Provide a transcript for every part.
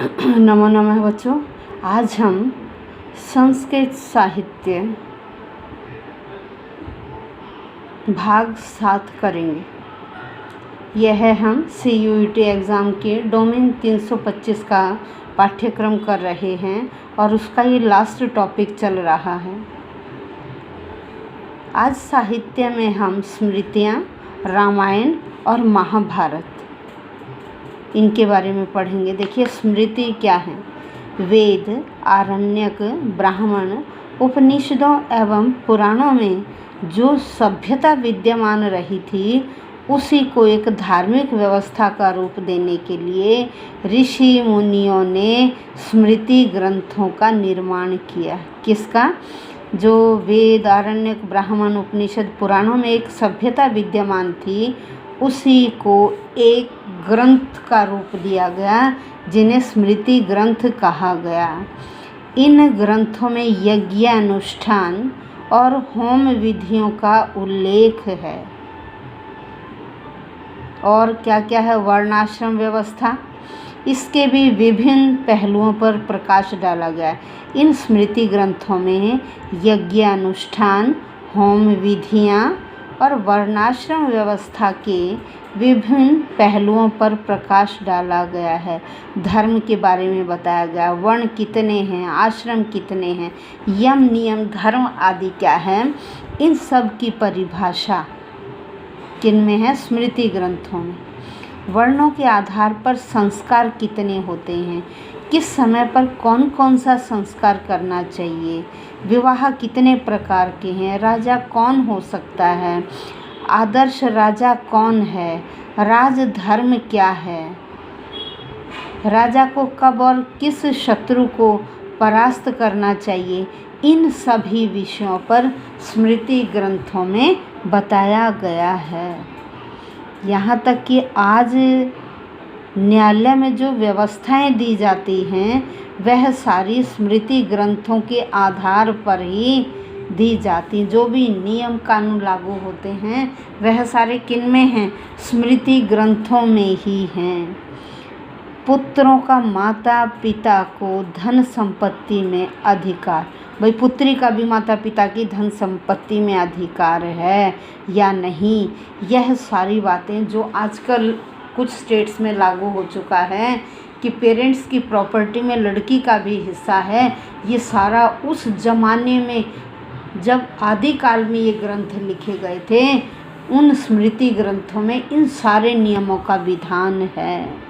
नमो नमः बच्चों। आज हम संस्कृत साहित्य भाग 7 करेंगे। यह हम CUET एग्ज़ाम के डोमेन 325 का पाठ्यक्रम कर रहे हैं और उसका ये लास्ट टॉपिक चल रहा है। आज साहित्य में हम स्मृतियाँ, रामायण और महाभारत इनके बारे में पढ़ेंगे। देखिए, स्मृति क्या है? वेद, आरण्यक, ब्राह्मण, उपनिषदों एवं पुराणों में जो सभ्यता विद्यमान रही थी उसी को एक धार्मिक व्यवस्था का रूप देने के लिए ऋषि मुनियों ने स्मृति ग्रंथों का निर्माण किया। किसका? जो वेद, आरण्यक, ब्राह्मण, उपनिषद, पुराणों में एक सभ्यता विद्यमान थी उसी को एक ग्रंथ का रूप दिया गया, जिन्हें स्मृति ग्रंथ कहा गया। इन ग्रंथों में यज्ञ अनुष्ठान और होम विधियों का उल्लेख है। और क्या क्या है? वर्णाश्रम व्यवस्था, इसके भी विभिन्न पहलुओं पर प्रकाश डाला गया। इन स्मृति ग्रंथों में यज्ञ अनुष्ठान, होम विधियाँ और वर्णाश्रम व्यवस्था के विभिन्न पहलुओं पर प्रकाश डाला गया है। धर्म के बारे में बताया गया, वर्ण कितने हैं, आश्रम कितने हैं, यम नियम, धर्म आदि क्या है, इन सब की परिभाषा किन में है? स्मृति ग्रंथों में। वर्णों के आधार पर संस्कार कितने होते हैं, किस समय पर कौन कौन सा संस्कार करना चाहिए, विवाह कितने प्रकार के हैं, राजा कौन हो सकता है, आदर्श राजा कौन है, राजधर्म क्या है, राजा को कब और किस शत्रु को परास्त करना चाहिए, इन सभी विषयों पर स्मृति ग्रंथों में बताया गया है। यहाँ तक कि आज न्यायालय में जो व्यवस्थाएं दी जाती हैं वह सारी स्मृति ग्रंथों के आधार पर ही दी जाती। जो भी नियम कानून लागू होते हैं वह सारे किन में हैं? स्मृति ग्रंथों में ही हैं। पुत्रों का माता पिता को धन संपत्ति में अधिकार, भाई पुत्री का भी माता पिता की धन संपत्ति में अधिकार है या नहीं, यह सारी बातें जो आजकल कुछ स्टेट्स में लागू हो चुका है कि पेरेंट्स की प्रॉपर्टी में लड़की का भी हिस्सा है, ये सारा उस ज़माने में जब आदिकाल में ये ग्रंथ लिखे गए थे उन स्मृति ग्रंथों में इन सारे नियमों का विधान है।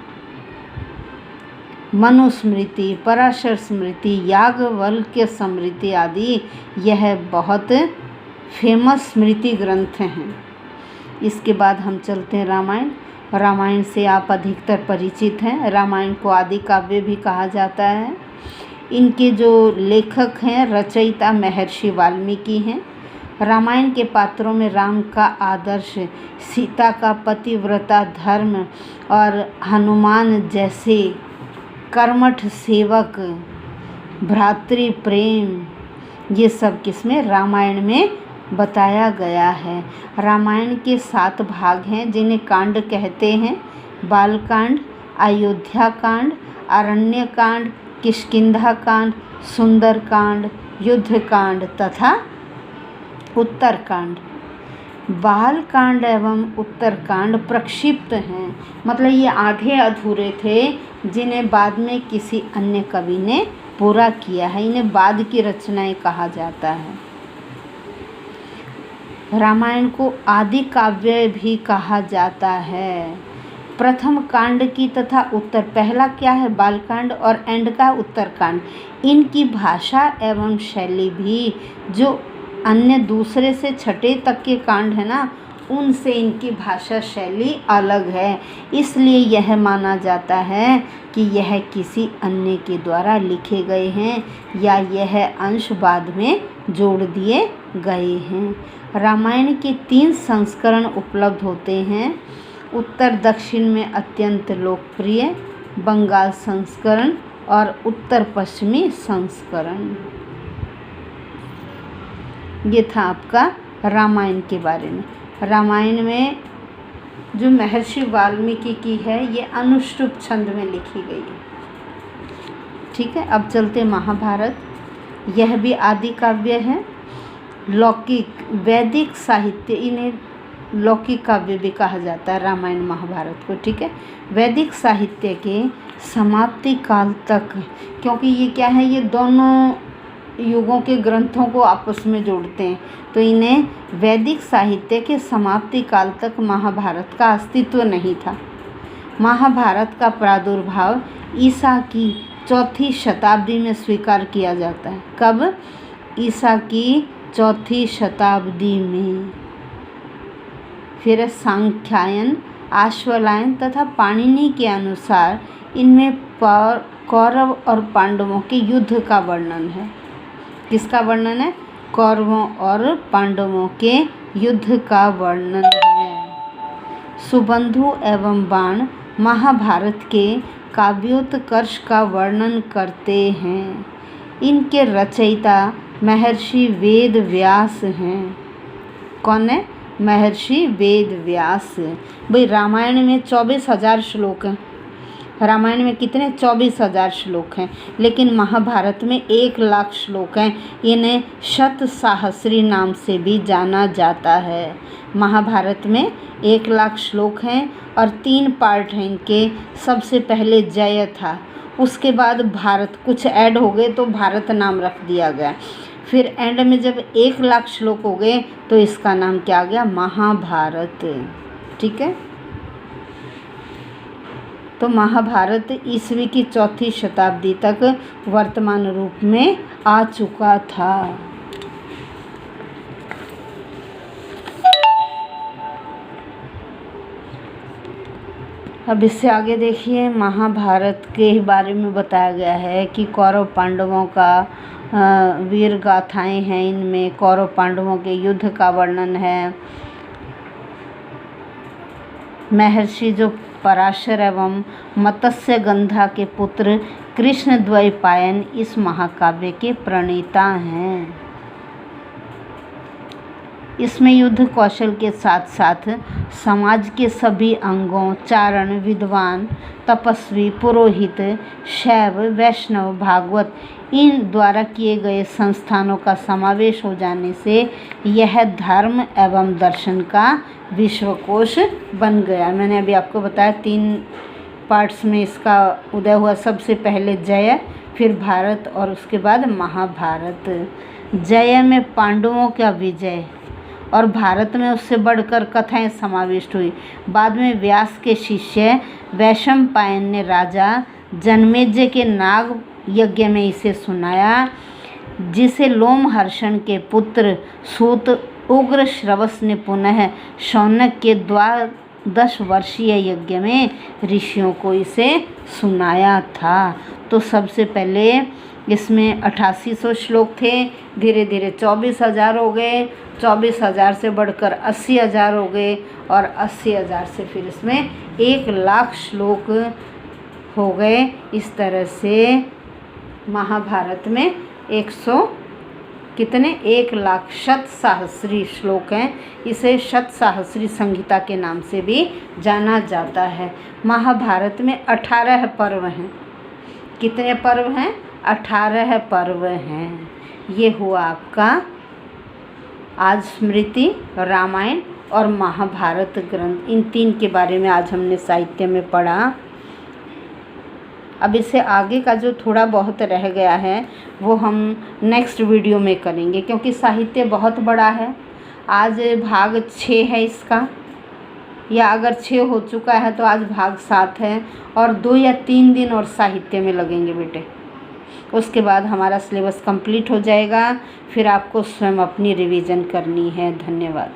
मनुस्मृति, पराशर स्मृति, याज्ञवल्क्य स्मृति आदि यह बहुत फेमस स्मृति ग्रंथ हैं। इसके बाद हम चलते हैं रामायण। रामायण से आप अधिकतर परिचित हैं। रामायण को आदि काव्य भी कहा जाता है। इनके जो लेखक हैं, रचयिता महर्षि वाल्मीकि हैं। रामायण के पात्रों में राम का आदर्श, सीता का पतिव्रता धर्म और हनुमान जैसे कर्मठ सेवक, भ्रातृ प्रेम, ये सब किसमें? रामायण में बताया गया है। रामायण के 7 भाग हैं जिन्हें कांड कहते हैं। बालकांड, अयोध्या कांड, अरण्य कांड, किष्किंधा कांड, सुंदरकांड, युद्धकांड तथा उत्तरकांड। बालकांड एवं उत्तरकांड प्रक्षिप्त हैं, मतलब ये आधे अधूरे थे जिन्हें बाद में किसी अन्य कवि ने पूरा किया है। इन्हें बाद की रचनाएं कहा जाता है। रामायण को आदि काव्य भी कहा जाता है। प्रथम कांड की तथा उत्तर, पहला क्या है? बालकांड और एंड का उत्तरकांड। इनकी भाषा एवं शैली भी जो अन्य दूसरे से छठे तक के कांड है ना, उनसे इनकी भाषा शैली अलग है। इसलिए यह माना जाता है कि यह किसी अन्य के द्वारा लिखे गए हैं या यह अंश बाद में जोड़ दिए गए हैं। रामायण के 3 संस्करण उपलब्ध होते हैं। उत्तर दक्षिण में अत्यंत लोकप्रिय बंगाल संस्करण और उत्तर पश्चिमी संस्करण। ये था आपका रामायण के बारे में। रामायण में जो महर्षि वाल्मीकि की है ये अनुष्टुप छंद में लिखी गई है। ठीक है, अब चलते महाभारत। यह भी आदि काव्य है। लौकिक वैदिक साहित्य, इन्हें लौकिक काव्य भी कहा जाता है रामायण महाभारत को, ठीक है। वैदिक साहित्य के समाप्ति काल तक, क्योंकि ये क्या है, ये दोनों युगों के ग्रंथों को आपस में जोड़ते हैं, तो इन्हें वैदिक साहित्य के समाप्ति काल तक महाभारत का अस्तित्व नहीं था। महाभारत का प्रादुर्भाव ईसा की 4वीं शताब्दी में स्वीकार किया जाता है। कब? ईसा की 4वीं शताब्दी में। फिर सांख्यायन, आश्वलायन तथा पाणिनि के अनुसार इनमें कौरव और पांडवों के युद्ध का वर्णन है। किसका वर्णन है? कौरवों और पांडवों के युद्ध का वर्णन है। सुबंधु एवं बाण महाभारत के काव्योत्कर्ष का वर्णन करते हैं। इनके रचयिता महर्षि वेद व्यास हैं। कौन है? महर्षि वेद व्यास। भाई रामायण में 24,000 श्लोक हैं। रामायण में कितने? 24,000 श्लोक हैं, लेकिन महाभारत में 1,00,000 श्लोक हैं। इन्हें शतसाहस्री नाम से भी जाना जाता है। महाभारत में 1,00,000 श्लोक हैं और 3 पार्ट हैं इनके। सबसे पहले जय था, उसके बाद भारत, कुछ ऐड हो गए तो भारत नाम रख दिया गया। फिर एंड में जब 1,00,000 श्लोक हो गए तो इसका नाम क्या आ गया? महाभारत, ठीक है। तो महाभारत ईस्वी की 4वीं शताब्दी तक वर्तमान रूप में आ चुका था। अब इससे आगे देखिए, महाभारत के बारे में बताया गया है कि कौरव पांडवों का वीर गाथाएं हैं। इनमें कौरव पांडवों के युद्ध का वर्णन है। महर्षि जो पराशर एवं मत्स्यगंधा के पुत्र कृष्णद्वैपायन इस महाकाव्य के प्रणेता हैं। इसमें युद्ध कौशल के साथ साथ समाज के सभी अंगों, चारण, विद्वान, तपस्वी, पुरोहित, शैव, वैष्णव, भागवत, इन द्वारा किए गए संस्थानों का समावेश हो जाने से यह धर्म एवं दर्शन का विश्वकोश बन गया। मैंने अभी आपको बताया 3 पार्ट्स में इसका उदय हुआ। सबसे पहले जय, फिर भारत और उसके बाद महाभारत। जय में पांडवों का विजय और भारत में उससे बढ़कर कथाएं समाविष्ट हुई। बाद में व्यास के शिष्य वैशंपायन ने राजा जनमेजय के नाग यज्ञ में इसे सुनाया, जिसे लोमहर्षण के पुत्र सूत उग्र श्रवस ने पुनः शौनक के 10 वर्षीय यज्ञ में ऋषियों को इसे सुनाया था। तो सबसे पहले इसमें 8800 श्लोक थे, धीरे धीरे 24,000 हो गए, 24,000 से बढ़कर 80,000 हो गए और 80,000 से फिर इसमें 1,00,000 श्लोक हो गए। इस तरह से महाभारत में 1,00,000 शतसाहस्री श्लोक हैं। इसे शतसाहस्री संहिता के नाम से भी जाना जाता है। महाभारत में 18 पर्व हैं। कितने पर्व हैं? 18 पर्व हैं। ये हुआ आपका आज स्मृति, रामायण और महाभारत ग्रंथ। इन 3 के बारे में आज हमने साहित्य में पढ़ा। अब इससे आगे का जो थोड़ा बहुत रह गया है वो हम नेक्स्ट वीडियो में करेंगे, क्योंकि साहित्य बहुत बड़ा है। आज भाग 6 है इसका, या अगर 6 हो चुका है तो आज भाग 7 है और 2 या 3 दिन और साहित्य में लगेंगे बेटे। उसके बाद हमारा सिलेबस कंप्लीट हो जाएगा। फिर आपको स्वयं अपनी रिवीजन करनी है। धन्यवाद।